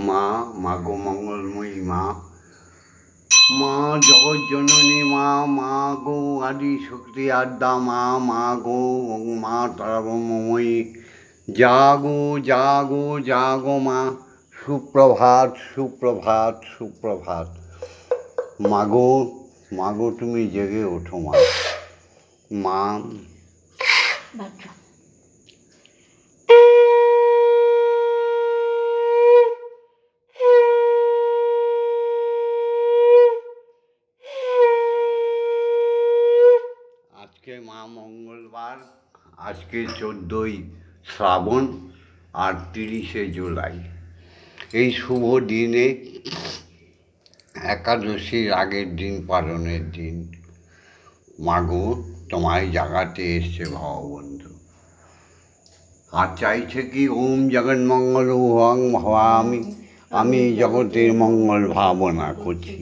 মা, মাগো মঙ্গলময়ী মা, মা জগজ্জননী মা, মা গো আদি শক্তি আদ্যা মা, মা গো মা তারা ব্রহ্মময়ী, জাগো জাগো জাগো মা, সুপ্রভাত সুপ্রভাত সুপ্রভাত। মাগো মাগো তুমি জেগে ওঠো মা। মা আজকে মা মঙ্গলবার, আজকে 14ই শ্রাবণ আর 30শে জুলাই। এই শুভ দিনে একাদশীর আগের দিন পালনের দিন। মাগো তোমায় জাগাতে এসছে ভববন্ধু, আর চাইছে কি ওম জগন্মঙ্গল হং ভবামি, আমি জগতের মঙ্গল ভাবনা করছি।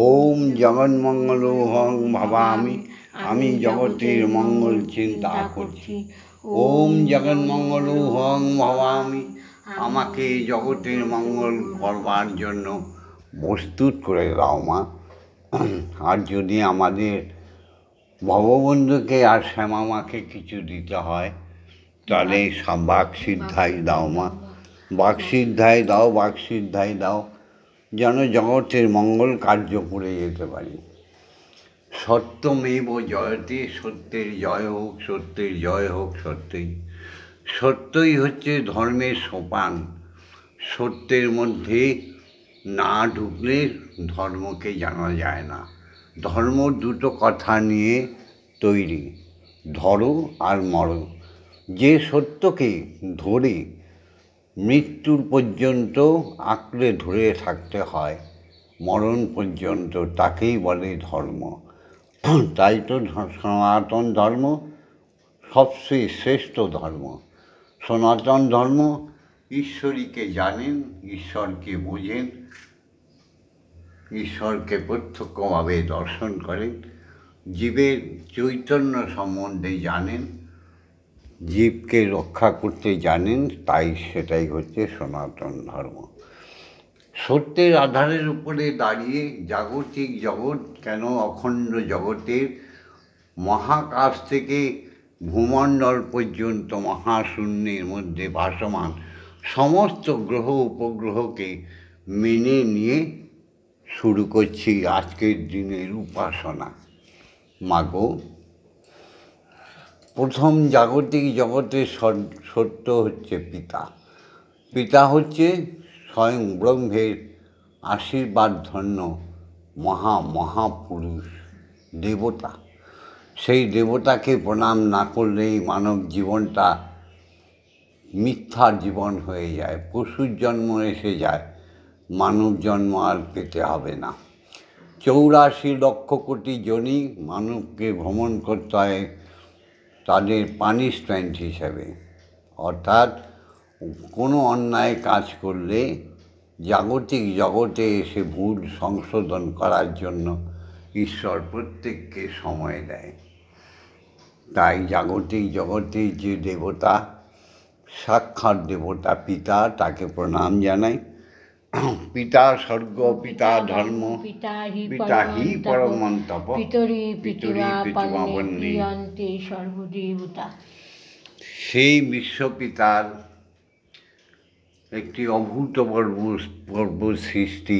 ওম জগন্মঙ্গল হং ভবামি, আমি জগতের মঙ্গল চিন্তা করছি। ওম জগন্মঙ্গল হং ভবামি, আমাকে জগতের মঙ্গল করবার জন্য প্রস্তুত করে দাও মা। আর যদি আমাদের ভববন্ধুকে আর শ্যামামাকে কিছু দিতে হয় তাহলে বাকসিদ্ধাই দাও মা, বাকসিদ্ধাই দাও, বাকসিদ্ধাই দাও, যেন জগতের মঙ্গল কার্য করে যেতে পারি। সত্যমেব জয়তে, সত্যের জয় হোক, সত্যের জয় হোক। সত্যই হচ্ছে ধর্মের সোপান। সত্যের মধ্যে না ঢুকলে ধর্মকে জানা যায় না। ধর্ম দুটো কথা নিয়ে তৈরি, ধরো আর মরো। যে সত্যকে ধরে মৃত্যুর পর্যন্ত আঁকড়ে ধরে থাকতে হয় মরণ পর্যন্ত, তাকেই বলে ধর্ম। তাই তো সনাতন ধর্ম সবচেয়ে শ্রেষ্ঠ ধর্ম। সনাতন ধর্ম ঈশ্বরীকে জানেন, ঈশ্বরকে বোঝেন, ঈশ্বরকে প্রত্যক্ষভাবে দর্শন করেন, জীবের চৈতন্য সম্বন্ধে জানেন, জীবকে রক্ষা করতে জানেন। তাই সেটাই হচ্ছে সনাতন ধর্ম। সত্যের আধারের উপরে দাঁড়িয়ে জাগতিক জগৎ কেন অখণ্ড জগতের মহাকাশ থেকে ভূমণ্ডল পর্যন্ত মহাশূন্যের মধ্যে ভাসমান সমস্ত গ্রহ উপগ্রহকে মেনে নিয়ে শুরু করছি আজকের দিনের উপাসনা। মাগো, প্রথম জাগতিক জগতের সত্য হচ্ছে পিতা। পিতা হচ্ছে স্বয়ং ব্রহ্মের আশীর্বাদ ধন্য মহাপুরুষ দেবতা। সেই দেবতাকে প্রণাম না করলেই মানব জীবনটা মিথ্যা জীবন হয়ে যায়, পশুর জন্ম এসে যায়, মানব জন্ম আর পেতে হবে না। 84 লক্ষ কোটি জনই মানবকে ভ্রমণ করতে হয় তাদের পানিশমেন্ট হিসেবে। অর্থাৎ কোনো অন্যায় কাজ করলে জাগতিক জগতে এসে ভুল সংশোধন করার জন্য ঈশ্বর প্রত্যেককে সময় দেয়। তাই জাগতিক জগতের যে দেবতা, সাক্ষাৎ দেবতা পিতা, তাকে প্রণাম জানাই। পিতা স্বর্গ, পিতা ধর্ম, পিতা হি পরমন্তপ, পিতরি পিতৃমাবন্যে সর্বদেবতা। সেই বিশ্বপিতার একটি অভূতপূর্ব সৃষ্টি,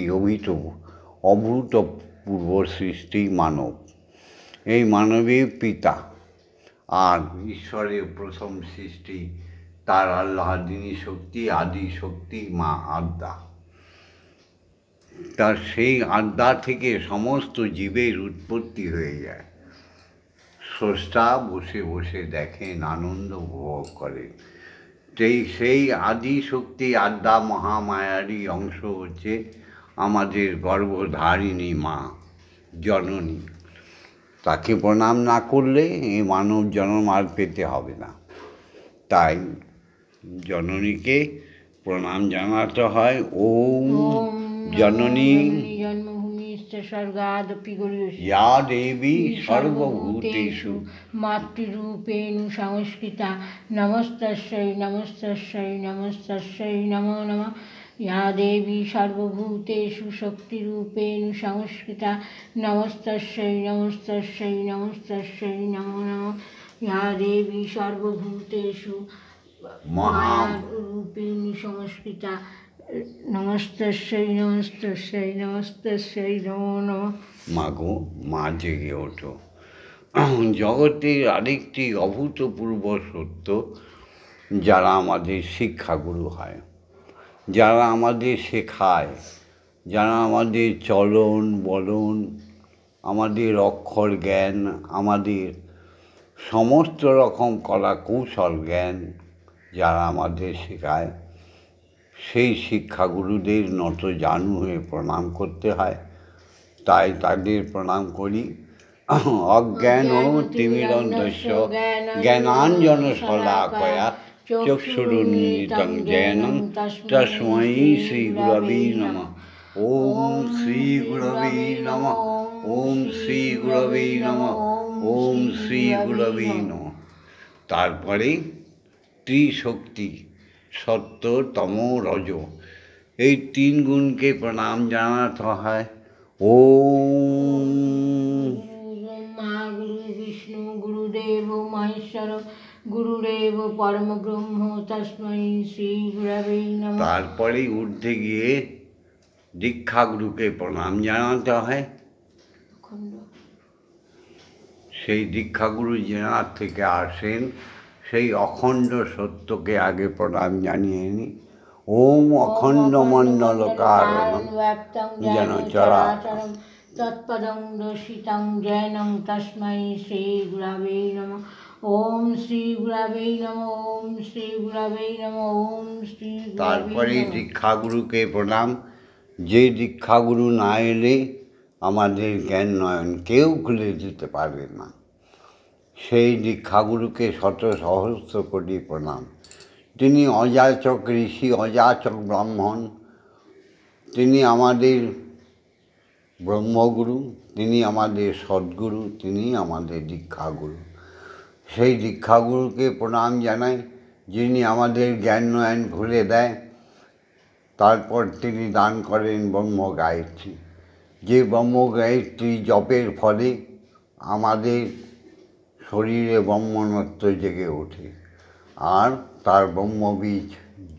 অভূতপূর্ব সৃষ্টি মানব। এই মানবী পিতা আর ঈশ্বরের প্রথম সৃষ্টি তার আল্লাহদিনী শক্তি, আদি শক্তি মা আদ্যা। তার সেই আদ্যা থেকে সমস্ত জীবের উৎপত্তি হয়ে যায়। স্রষ্টা বসে বসে দেখেন, আনন্দ উপভোগ করেন। সেই আদি শক্তি আদ্যা মহামায়ারই অংশ হচ্ছে আমাদের গর্ভধারিণী মা, জননী। তাকে প্রণাম না করলে এই মানব জন্ম আর পেতে হবে না। তাই জননীকে প্রণাম জানাতে হয়। ওম জননী ইয়া দেবী সর্বভূতেষু মাতৃরূপেণ সংস্কৃতা, নমস্তস্যৈ নমস্তস্যৈ নমস্তস্যৈ নমো নমঃ। या देवी सर्वभूतेषु शक्तिरूपेण संस्कृता नमस्तस्यै नमस्तस्यै नमस्तस्यै नमो नमः। या देवी सर्वभूतेषु मायारूपेण संस्कृता नमस्तस्यै नमस्तस्यै नमस्तस्यै नमो नमः। মাগো, মা জেগে ওঠো। জগতের আরেকটি অভূতপূর্ব সত্য, যারা আমাদের শিক্ষাগুরু হয়, যারা আমাদের শেখায়, যারা আমাদের চলন বলন, আমাদের অক্ষর জ্ঞান, আমাদের সমস্ত রকম কলা কৌশল জ্ঞান যারা আমাদের শেখায়, সেই শিক্ষাগুরুদের নত জানু হয়ে প্রণাম করতে হয়। তাই তাদের প্রণাম করি। অজ্ঞান তিমিরন্ধস্য জ্ঞানাঞ্জন শলাকয়া চক্ষুরুন্মিলিতং জ্ঞান তস্मै শ্রী গুরবে নমঃ। ওম শ্রী গুরবে নমঃ। ওম শ্রী গুরবে নমঃ। ওম শ্রী গুরবে নমঃ। তারপরে ত্রিশক্তি, সত্য, তম, রজ, এই তিন গুণকে প্রণাম জানাতে হয়। ওম ব্রহ্মা গুরু বিষ্ণু গুরুদেব মহেশ্বর গুরুদেব পরম ব্রহ্ম তস্मै শ্রী গুরবে নমঃ। তারপরে ঊর্ধ্বে গিয়ে দীক্ষাগুরুকে প্রণাম জানাতে হয়। সেই দীক্ষাগুরু যেনার থেকে আসেন, সেই অখণ্ড সত্যকে আগে প্রণাম জানিয়ে নি। ওম অখণ্ড মণ্ডল কারণম যেন চরাচরম তৎপদং দর্শিতং জ্ঞানং তস্मै শ্রী গুরবে নমঃ। ওম শ্রী গুরবে নমঃ। ওম শ্রী গুরবে নমঃ। ওম শ্রী গুরবে তারপরে নমঃ। দীক্ষাগুরুকে প্রণাম। যে দীক্ষাগুরু না এলে আমাদের জ্ঞান নয়ন কেউ খুলে দিতে পারবে না। সেই দীক্ষাগুরুকে শত সহস্র কোটি প্রণাম। তিনি অযাচক ঋষি, অযাচক ব্রাহ্মণ, তিনি আমাদের ব্রহ্মগুরু, তিনি আমাদের সদ্গুরু, তিনি আমাদের দীক্ষাগুরু। সেই দীক্ষাগুরুকে প্রণাম জানাই, যিনি আমাদের জ্ঞান নয়ন খুলে দেয়। তারপর তিনি দান করেন ব্রহ্ম গায়ত্রী। যে ব্রহ্ম গায়ত্রী জপের ফলে আমাদের শরীরে ব্রহ্মনত্ব জেগে ওঠে, আর তার ব্রহ্মবীজ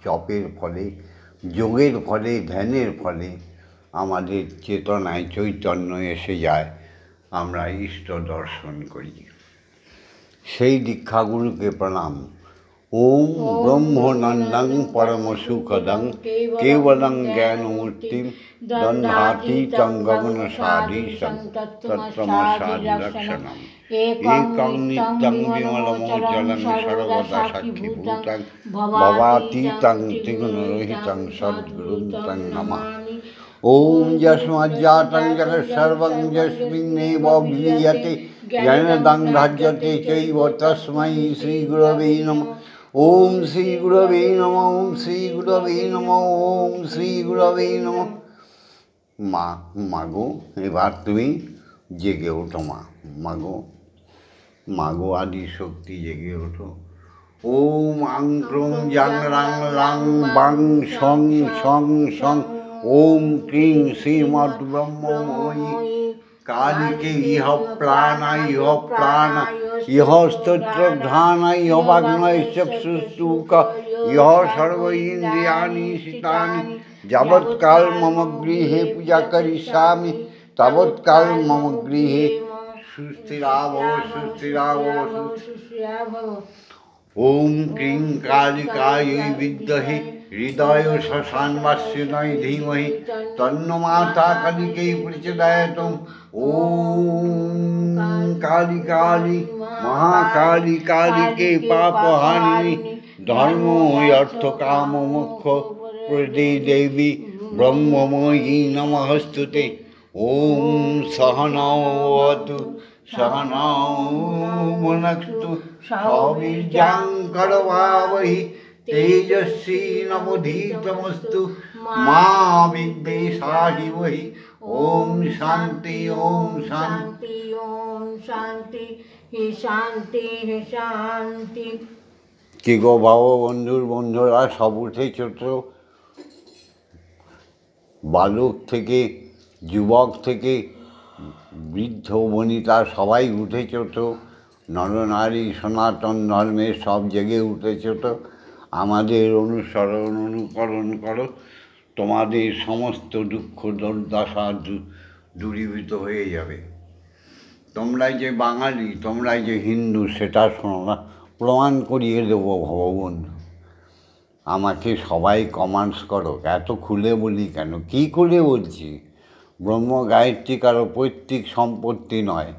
জপের ফলে, যোগের ফলে, ধ্যানের ফলে আমাদের চেতনায় চৈতন্য এসে যায়, আমরা ইষ্ট দর্শন করি। সেই দীক্ষাগুরুকে প্রণাম। ওম ব্রহ্মনন্দং পরম সুখদং কেবলং জ্ঞানমূর্তিম দন্ধাতীতং গগন সাদৃশং তত্ত্বমস্যাদিলক্ষণম একং নিত্যং বিমলমোচলং সর্বদা সাক্ষীভূতং ভবাতীতং ত্রিগুণরহিতং সদ্গুরুং তং নমামি। ওম যস্মাজ্জাতং জগৎসর্বং যস্মিন্নেব বিলীয়তে জ্ঞানদং ধার্যতে চৈব তস্मै শ্রী গুরবে নমঃ। ওম শ্রী গুরবে নমঃ। ওম শ্রী গুরবে নমঃ। ওম শ্রী গুরবে নমঃ। মা, মাগো, এবার তুমি জেগে ওঠো। মা, মাগো, মাগো আদি শক্তি জেগে ওঠো। ওম আং ক্রোং জাং রাং লাং বাং সং সং সং ওম ক্রিং শ্রীমৎ ব্রহ্মময়ী কালিকে ইহ প্রাণায় ইহ প্রাণ ইহ স্তোত্রঘ্রাণায় ইহ বাগ্নয় চক্ষুস্তূক ইহ সর্ব ইন্দ্রিয়াণি শীতানি যাবৎকাল মম গৃহে পূজা করিষ্যামি তাবৎকাল মম গৃহে সুস্থিরাভ সুস্থিরাভ। ওম ক্রিং কালিকায় বিদ্মহে হৃদয় শ্মশানবাসিনায় ধীমহি তন্নো মাতা কালিকে প্রচোদয়াৎ। ওম কালী কালী মহাকালী কালিকে পাপহারিণী ধর্ম অর্থ কাম মোক্ষ প্রদে দেবী ব্রহ্মময়ী নমস্তুতে। ওম সহনৌ ভবতু সহনৌ ভুনক্তু সবীর্যং করভাবহি তেজস্বী নবধীতমস্তু মা বিদ্বেষাহিবহি। ওম শান্তি। ওম শান্তি। ওম শান্তি। হে শান্তি। হে শান্তি। কি গো বাবা, বন্ধুরা সব উঠেছ তো? বালক থেকে যুবক থেকে বৃদ্ধ বনিতা সবাই উঠেছ তো, নরনারী সনাতন ধর্মের সব জেগে উঠেছ তো, আমাদের অনুসরণ অনুকরণ করো, তোমাদের সমস্ত দুঃখ দুর্দশা দূরীভূত হয়ে যাবে। তোমরাই যে বাঙালি, তোমরাই যে হিন্দু সেটা প্রমাণ করিয়ে দেবো ভগবন্ধু। আমাকে সবাই কমেন্টস করো, এত খুলে বলি কেন? কী খুলে বলছি? ব্রহ্ম গায়ত্রী কারো পৈতৃক সম্পত্তি নয়।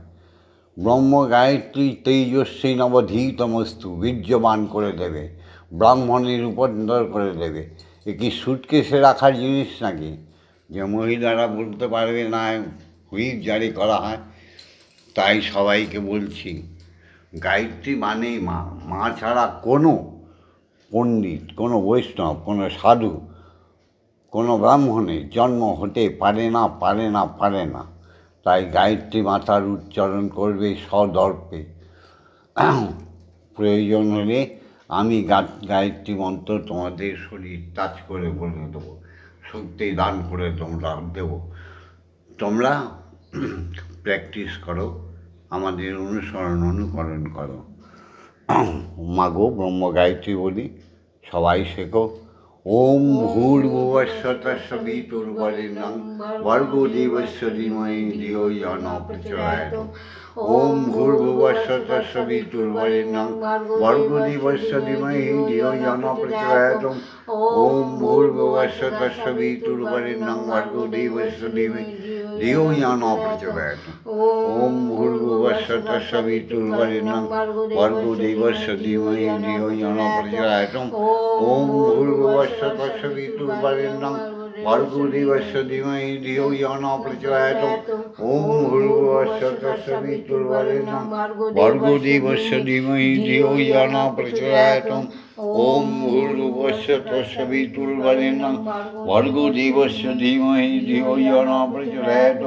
ব্রহ্ম গায়ত্রী তেজস্বী নবধীতমস্তু, বীর্যবান করে দেবে, ব্রাহ্মণের রূপান্তর করে দেবে। এ কি সুটকেসে রাখার জিনিস নাকি যে মহিলারা বলতে পারবে না, হুইপ জারি করা হয়? তাই সবাইকে বলছি, গায়ত্রী মানেই মা। মা ছাড়া কোনো পণ্ডিত, কোনো বৈষ্ণব, কোনো সাধু, কোনো ব্রাহ্মণের জন্ম হতে পারে না, পারে না, পারে না। তাই গায়ত্রী মাতার উচ্চারণ করবে সদর্পে। প্রয়োজন হলে আমি গায়ত্রী মন্ত্র তোমাদের শরীর টাচ করে বলে দেবো, শক্তি দান করে তোমরা দেবো। তোমরা প্র্যাকটিস করো, আমাদের অনুসরণ অনুকরণ করো। মাগো ব্রহ্ম গায়ত্রী বলি, সবাই শেখো। ওম ভূর্ভুবস্য তস্য বিতুর্বরেণ্যং ভর্গো দেবস্য ধীমহি ধিয়ো ইয়ো ন প্রচোদয়াৎ। ওম ভূর্ভুবস্য তস্য বিতুর্বরেণ্যং ভর্গো দেবস্য ধীমহি ধিয়ো ইয়ো ন প্রচোদয়াৎ। ওম ভূর্ভুবস্য তস্য বিতুর্বরেণ্যং ভর্গো দেবস্য ধীমহি ধিয়ো ইয়ো ন প্রচোদয়াৎ। ওম ভূর্ভুবস্য তস্য বিতুর্বরেণ্যং ভর্গো দেবস্য ধীমহি ধিয়ো ইয়ো ন প্রচোদয়াৎ। ওম ভূর্ভুবস্য তস্য বিতুর্বরেণ্যং ভর্গো দেবস্য ধীমহি ধিয়ো ইয়ো ন প্রচোদয়াৎ। ওম ভূর্ভুবস্য তস্য বিতুর্বরেণ্যং ভর্গো দেবস্য ধীমহি ধিয়ো ইয়ো ন প্রচোদয়াৎ। ওম ভূর্ভুবস্য তস্য বিতুর্বরেণ্যং ভর্গো দেবস্য ধীমহি ধিয়ো ইয়ো ন প্রচোদয়াৎ।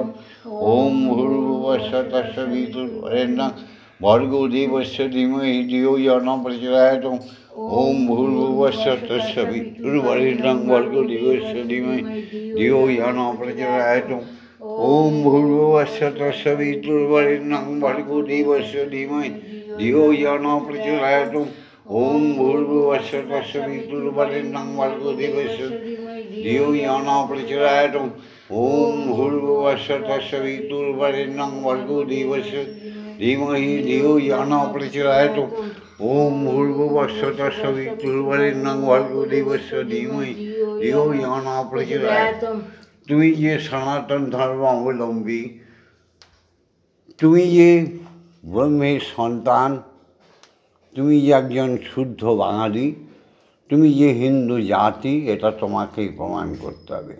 ওম ভূর্ভুবস্য তস্য বিতুর্বরেণ্যং ভর্গো দেবস্য ধীমহি ধিয়ো ইয়ো ন প্রচোদয়াৎ। ওম ভূর্ভুবস্য তস্য বিতুর্বরেণ্যং ভর্গো দেবস্য ধীমহি ধিয়ো ইয়ো ন প্রচোদয়াৎ। ওম ভূর্ভুবস্য তস্য বিতুর্বরেণ্যং ভর্গো দেবস্য ধীমহি ধিয়ো ইয়ো ন প্রচোদয়াৎ। ওম ভূর্ভুবস্য তস্য বিতুর্বরেণ্যং ভর্গো দেবস্য ধিয়ো ইয়ো ন প্রচোদয়াৎ। ওম ভূর্ভুবস্য তস্য বিতুর্বরেণ্যং ভর্গো দেবস্য ধীমহি ধিয়ো ইয়ো ন প্রচোদয়াৎ। ওম ভূর্ভুবস্য তস্য বিতুর্বরেণ্যং ভর্গো দেবস্য ধীমহি ধিয়ো ইয়ো ন প্রচোদয়াৎ। তুমি যে সনাতন ধর্ম অবলম্বী, তুমি যে ব্রহ্মের সন্তান, তুমি যে একজন শুদ্ধ বাঙালি, তুমি যে হিন্দু জাতি, এটা তোমাকেই প্রমাণ করতে হবে।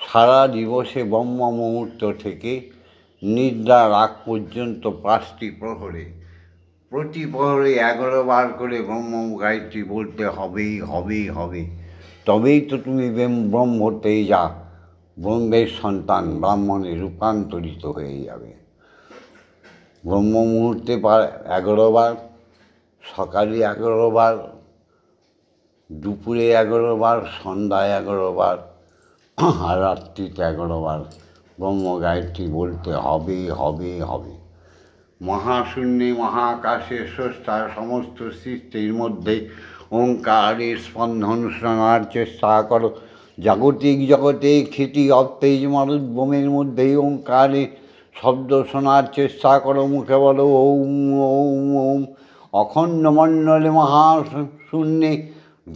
সারা দিবসে ব্রহ্ম মুহূর্ত থেকে নিদ্রার আগ পর্যন্ত 5টি প্রহরে, প্রতি প্রহরে 11 বার করে ব্রহ্ম গায়ত্রী বলতে হবেই হবেই হবে। তবেই তো তুমি ব্রহ্মতে যা ব্রহ্মের সন্তান ব্রাহ্মণে রূপান্তরিত হয়ে যাবে। ব্রহ্ম মুহূর্তে 11 বার, সকালে 11 বার, দুপুরে 11 বার, সন্ধ্যায় 11 বার, আর রাত্রিতে 11 বার ব্রহ্ম গায়ত্রী বলতে হবে হবে হবে। মহাশূন্যে মহাকাশে স্রষ্টার সমস্ত সৃষ্টির মধ্যে ওঙ্কারের স্পন্দন শোনার চেষ্টা করো। জাগতিক জগতে ক্ষিতি অত্তেজ মরুদ্ভূমির মধ্যে ওঙ্কারের শব্দ শোনার চেষ্টা করো। মুখে বলো ওম ওম ওম। অখণ্ড মণ্ডলে মহাশূন্যে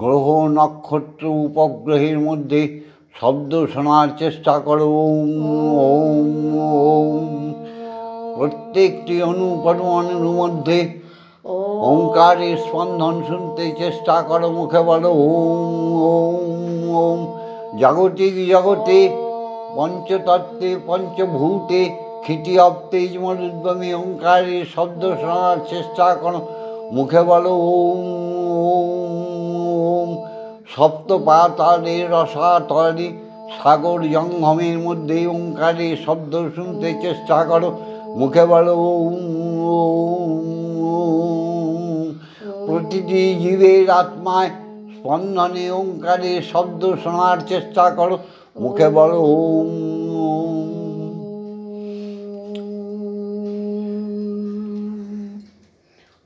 গ্রহ নক্ষত্র উপগ্রহের মধ্যে শব্দ শোনার চেষ্টা করো। ওম ওম ওম। প্রত্যেকটি অনুপরমাণুর মধ্যে ওঙ্কারের স্পন্দন শুনতে চেষ্টা করো। মুখে বলো ওম ওম ওম। জাগতিক জগতে পঞ্চতত্ত্বে পঞ্চভূতে ক্ষিতি অপ্তেজ মরুদ্ভূমি ওঙ্কারের শব্দ শোনার চেষ্টা করো। মুখে বলো ওম ওম ওম। সপ্ত পাতালের রসাতলে সাগর জঙ্গমের মধ্যে ওঙ্কারের শব্দ শুনতে চেষ্টা করো। মুখে বলো ওম ওম ওম। প্রতিটি জীবের আত্মায় স্পন্দনে ওঙ্কারে শব্দ শোনার চেষ্টা করো। মুখে বলো ওম।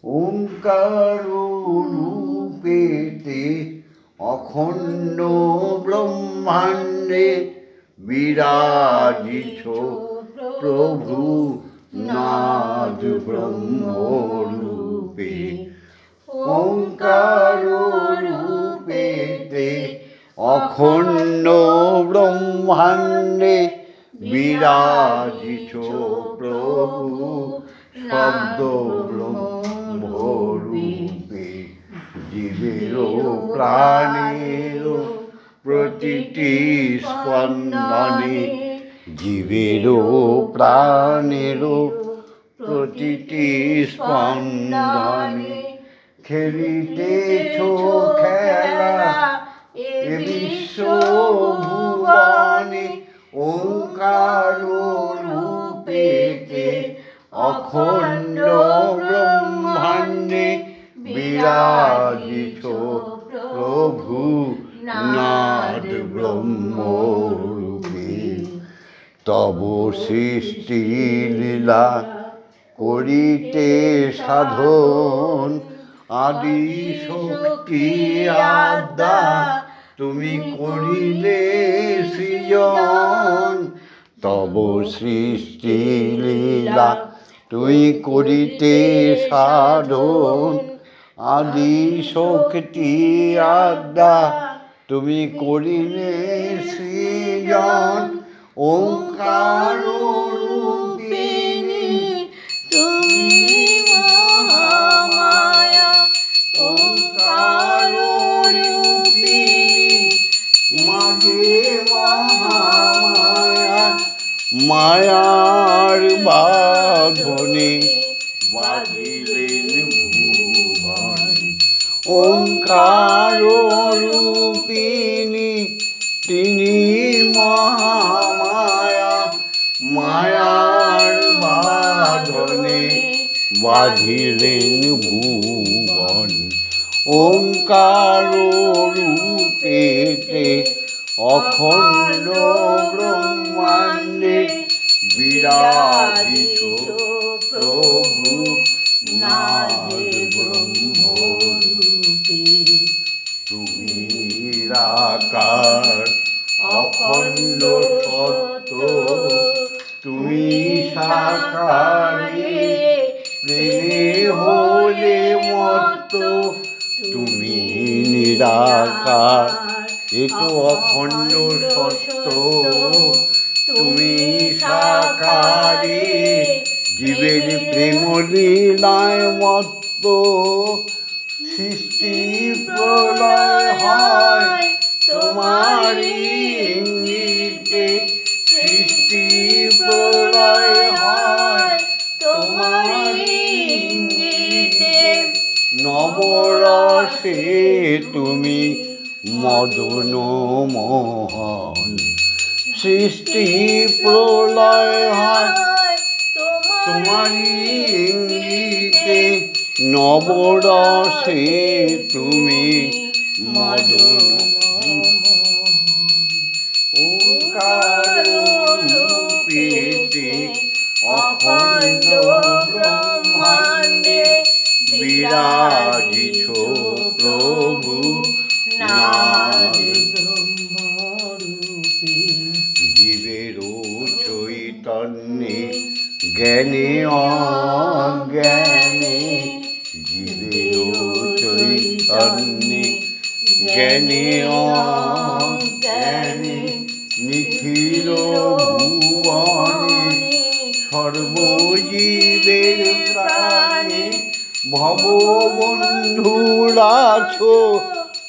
ওঙ্কার রূপেতে অখণ্ড ব্রহ্মাণ্ডে বিরাজিছ প্রভু নাদ ব্রহ্মরূপে। ওঙ্কার রূপেতে অখণ্ড ব্রহ্মাণ্ডে বিরাজিছ প্রভু শব্দ ব্রহ্মরূপে। জীবেরও প্রাণেরও প্রতিটি স্পন্দনে, জীবেরও প্রাণেরও প্রতিটি স্পন্দনে খেলিতেছ খেলা এ বিশ্ব ভুবনে। ওঙ্কার রূপেতে অখণ্ড ব্রহ্মাণ্ডে বিরাজিছ প্রভু নাদ ব্রহ্মরূপে। তব সৃষ্টি লীলা করিতে সাধন, আদি শক্তি আদ্যা তুমি করিলে সৃজন। তব সৃষ্টি লীলা তুই করিতে সাধন, আদি শক্তি আদ্যা তুমি করিলে সৃজন। ওঙ্কার রূপিণী তুমি মহামায়া। ওঙ্কার রূপিণী মাঝে মহামায়া, মায়ার বাঁধনে বাঁধিলেন ভুবন। ওঙ্কার রূপিণী তিনি মহামায়া, মায়ার বাঁধনে বাঁধিলেন ভুবন। ওঙ্কার রূপেতে অখণ্ড ব্রহ্মাণ্ডে বিরাজিত প্রভু নাদ ব্রহ্মরূপে। তুমি নিরাকার অখণ্ড সত্য, তুমি সাকারে প্রেমে হলে মত্ত। তুমি নিরাকার এ তো অখণ্ড সত্য, তুমি সাকারে জীবের প্রেম লীলায় মত্ত। সৃষ্টি প্রলয় হয় তোমারি ইঙ্গিতে, সৃষ্টি প্রলয় হয় তোমারি ইঙ্গিতে। নবরসে তুমি মদন মোহন, সৃষ্টি প্রলয় হয় তোমারি ইঙ্গিতে। নবরসে তুমি মদন। ওঙ্কার রূপেতে অখণ্ড ব্রহ্মাণ্ডে বিরাজিছ প্রভু নাদ ব্রহ্মরূপে। জীবেরও চৈতন্যে জ্ঞানে অজ্ঞানে, জীবেরও চৈতন্যে জ্ঞানে অজ্ঞানে নিখিল ভুবনে। সর্বজীবের প্রাণে ভববন্ধুরাছ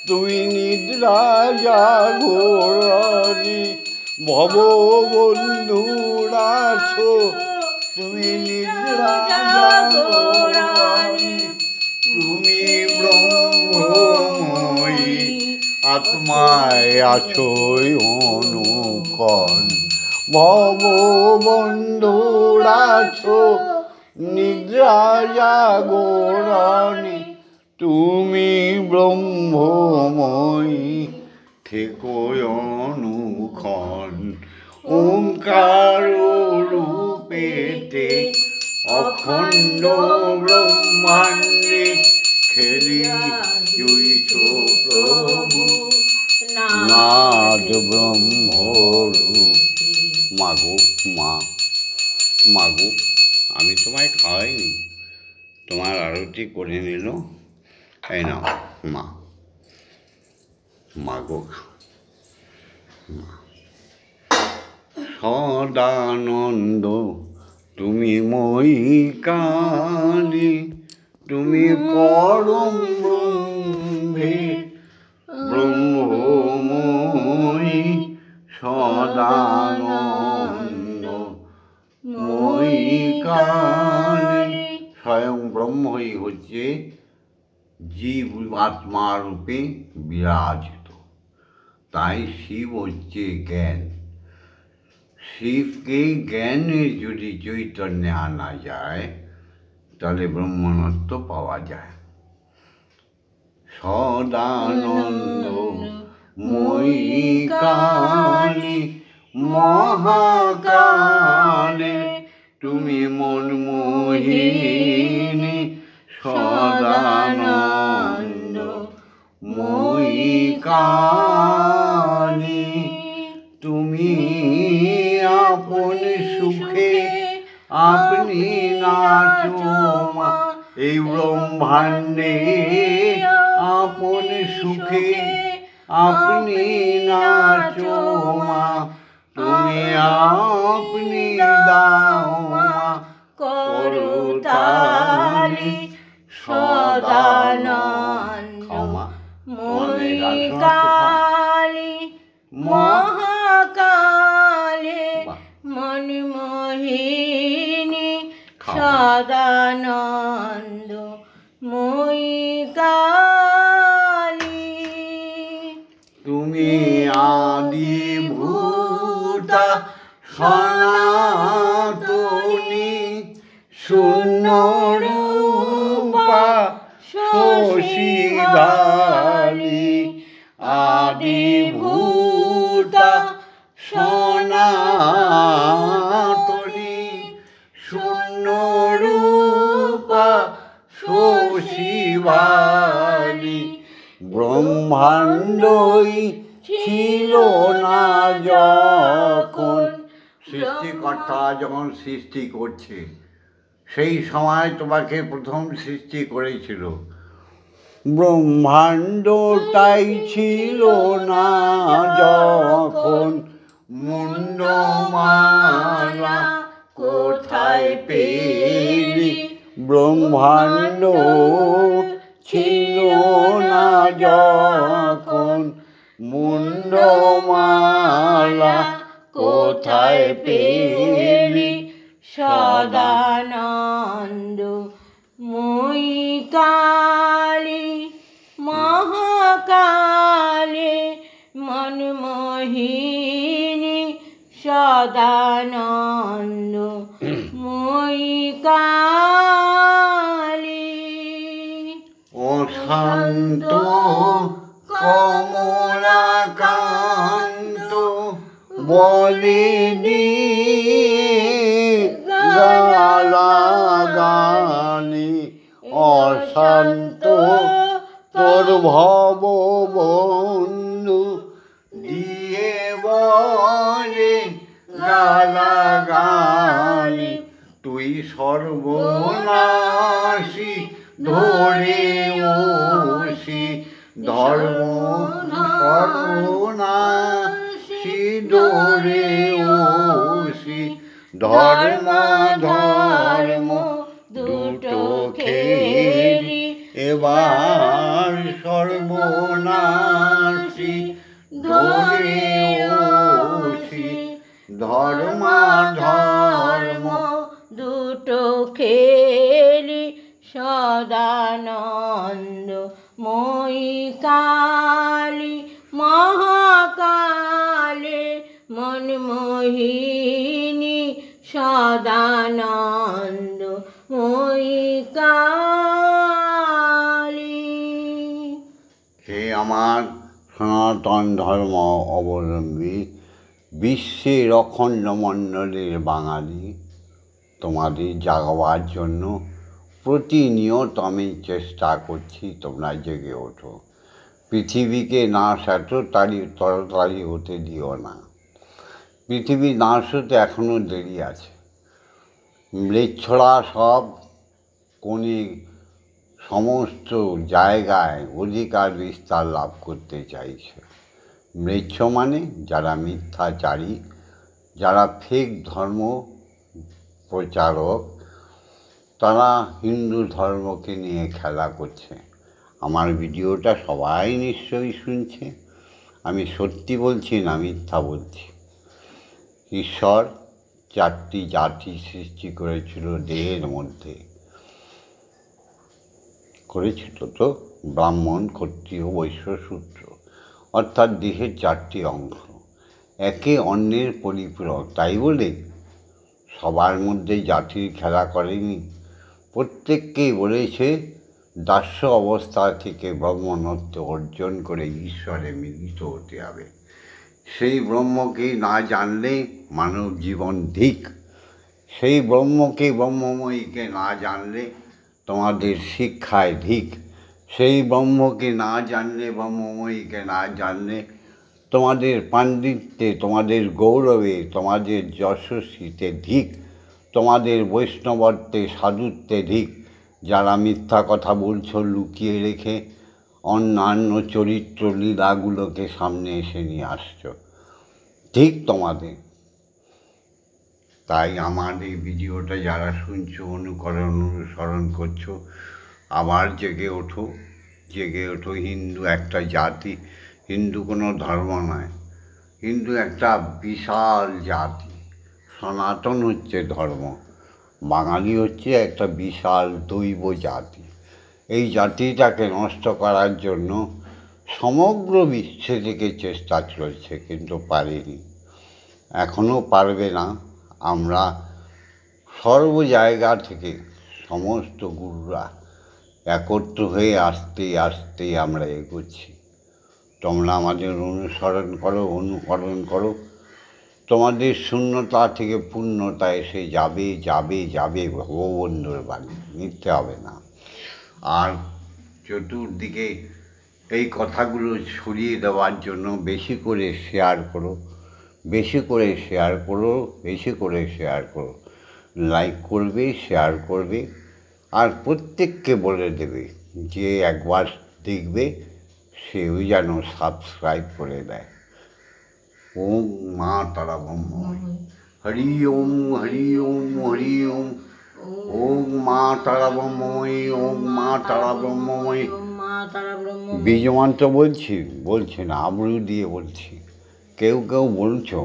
তুই নিদ্রা জাগরণে। ভববন্ধুরাছ তুমি নিদ্রা জাগরণে। তুমি ব্রহ্মময়ী আত্মায় আছো অনুক্ষণ। ভববন্ধুরাছ নিদ্রা জাগরণে। তুমি ব্রহ্মময়ী থেকো অনুক্ষণ, ওঙ্কার রূপেতে অখণ্ড ব্রহ্মাণ্ডে খেলি জয়িত প্রভু নাদ ব্রহ্মরূপ। মাগো মা, মাগো আমি তোমায় খাওয়াইনি, তোমার আরতি করে নিল, তাই না মা? মাগো সদানন্দ তুমি মই কালী, তুমি পরম ব্রহ্মের ব্রহ্মময়ী, সদানন্দ মই কালী। স্বয়ং ব্রহ্মই হচ্ছে জীব আত্মা রূপে বিরাজিত, তাই শিব হচ্ছে জ্ঞান। শিবকে জ্ঞানে যদি চৈতন্যে আনা যায় তাহলে ব্রহ্মণত্ব পাওয়া যায়। সদানন্দ মই কালী মহাকালে, তুমি মনমোহিনী, সদানন্দ মই কালী। তুমি আপন সুখে আপনি নাচো মা, এই ব্রহ্মাণ্ডে আপন সুখে আপনি নাচো মা, তুমি আপনি দাও মা করতালি। সদানন্দ মই কালী মহাকালে মনমোহিনী, সদানন্দ মই কালী। তুমি আদি ভূতা সনাতনী, শূন্য রূপা শশীবালী, আদি ভূতা সনাতনী, শূন্য রূপা শশীবালী। ব্রহ্মাণ্ডই ছিল না যখন, সৃষ্টিকর্তা যখন সৃষ্টি করছে সেই সময় তোমাকে প্রথম সৃষ্টি করেছিল। ব্রহ্মাণ্ডটাই ছিল না যখন, মুন্ডমালা কোথায় পেলি? ব্রহ্মাণ্ড ছিল না যখন, মুন্ডমালা কোথায় পেলি? সদানন্দ মই কালী মহাকালে মনমোহিনী, সদানন্দ মই কালী। ও শান্ত কমলাকান্ত বলিনি গালাগালি, অশান্ত তোর ভব বন্ধু দিয়ে বলে গালাগালি। তুই সর্বনাশী ধরে ওসি, ধর্ম সর্বনাশী ধরে ওসি, ধর্ম ধর্ম দুটো খেলি, এবার সর্বনাশী ধরে ওসি, ধর্ম ধর্ম দুটো খেলি। সদানন্দ মই কালী মহাকালে মনমোহিনী, সদানন্দ মই কালী। সনাতন ধর্ম অবলম্বী বিশ্বের অখণ্ড মণ্ডলের বাঙালি, তোমাদের জাগাবার জন্য প্রতিনিয়ত আমি চেষ্টা করছি, তোমরা জেগে ওঠো। পৃথিবীকে নাশ এত তাড়াতাড়ি হতে দিও না। পৃথিবী নাশ হতে এখনও দেরি আছে। ম্লেচ্ছরা সব কোণে সমস্ত জায়গায় অধিকার বিস্তার লাভ করতে চাইছে। ম্লেচ্ছ মানে যারা মিথ্যাচারী, যারা ফেক ধর্ম প্রচারক, তারা হিন্দু ধর্মকে নিয়ে খেলা করছে। আমার ভিডিওটা সবাই নিশ্চয়ই শুনছে। আমি সত্যি বলছি না মিথ্যা বলছি। ঈশ্বর 4টি জাতি সৃষ্টি করেছিল দেহের মধ্যে, করেছিল তো ব্রাহ্মণ, ক্ষত্রিয়, বৈশ্য, শূদ্র, অর্থাৎ দেহের 4টি অংশ, একে অন্যের পরিপূরক। তাই বলে সবার মধ্যে জাতির খেলা করেনি। প্রত্যেককেই বলেছে দাস্য অবস্থা থেকে ব্রহ্মণত্ব অর্জন করে ঈশ্বরে মিলিত হতে হবে। সেই ব্রহ্মকে না জানলে মানব জীবন ধিক। সেই ব্রহ্মকে, ব্রহ্মময়ীকে না জানলে তোমাদের শিক্ষায় ধিক। সেই ব্রহ্মকে না জানলে, ব্রহ্মময়ীকে না জানলে তোমাদের পাণ্ডিত্যে, তোমাদের গৌরবে, তোমাদের যশস্বীতে ধিক। তোমাদের বৈষ্ণবত্বে, সাধুত্বে ধিক। যারা মিথ্যা কথা বলছো লুকিয়ে রেখে অন্যান্য চরিত্র লীলাগুলোকে সামনে এসে নিয়ে আসছো, ঠিক তোমাদের। তাই আমার এই ভিডিওটা যারা শুনছো, অনুসরণ করছো, আবার জেগে ওঠো, জেগে ওঠো। হিন্দু একটা জাতি, হিন্দু কোনো ধর্ম নয়, হিন্দু একটা বিশাল জাতি। সনাতন হচ্ছে ধর্ম, বাঙালি হচ্ছে একটা বিশাল দৈব জাতি। এই জাতিটাকে নষ্ট করার জন্য সমগ্র বিশ্বে থেকে চেষ্টা চলছে, কিন্তু পারেনি, এখনও পারবে না। আমরা সর্ব জায়গা থেকে সমস্ত গুরুরা একত্র হয়ে আস্তে আস্তে আমরা এগোচ্ছি। তোমরা আমাদের অনুকরণ করো। তোমাদের শূন্যতা থেকে পূর্ণতা এসে যাবে, যাবে, যাবে। ভগবন্ধুর বাণী, মিথ্যে হবে না। আর চতুর্দিকে এই কথাগুলো ছড়িয়ে দেওয়ার জন্য বেশি করে শেয়ার করো, বেশি করে শেয়ার করো, বেশি করে শেয়ার করো। লাইক করবে, শেয়ার করবে, আর প্রত্যেককে বলে দেবে যে একবার দেখবে সেও যেন সাবস্ক্রাইব করে দেয়। ওম মা তারা ব্রহ্মময়ী। হরি ওম, হরি ওম, হরি ওম। ওম মা তারা ব্রহ্মময়ী, ওম মা তারা ব্রহ্মময়ী। বীজমন্ত্র বলছি না, আবরু দিয়ে বলছি। কেউ কেউ বলছো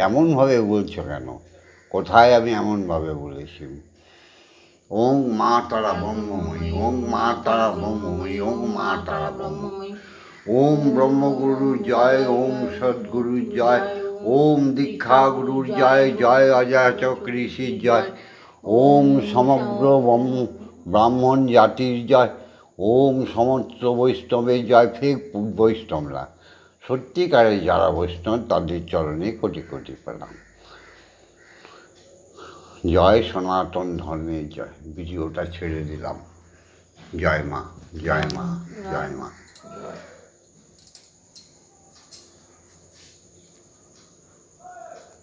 এমনভাবে বলছো কেন? কোথায় আমি এমনভাবে বলেছি? ওম মা তারা ব্রহ্মময়ী, ওম মা তারা ব্রহ্মময়ী, ওম মা তারা ব্রহ্মময়ী। ওম ব্রহ্মগুরু জয়, ওম সদ্গুরু জয়, ওম দীক্ষা গুরুর জয়, জয় অজাচক ঋষির জয়, ওম সমগ্র ব্রাহ্মণ জাতির জয়, ওম সমস্ত বৈষ্ণবের জয়। ফেক বৈষ্ণবরা, সত্যিকারে যারা বৈষ্ণব তাদের চরণে কোটি কোটি প্রণাম। জয় সনাতন ধর্মের জয়। ভিডিওটা ছেড়ে দিলাম। জয় মা, জয় মা, জয় মা।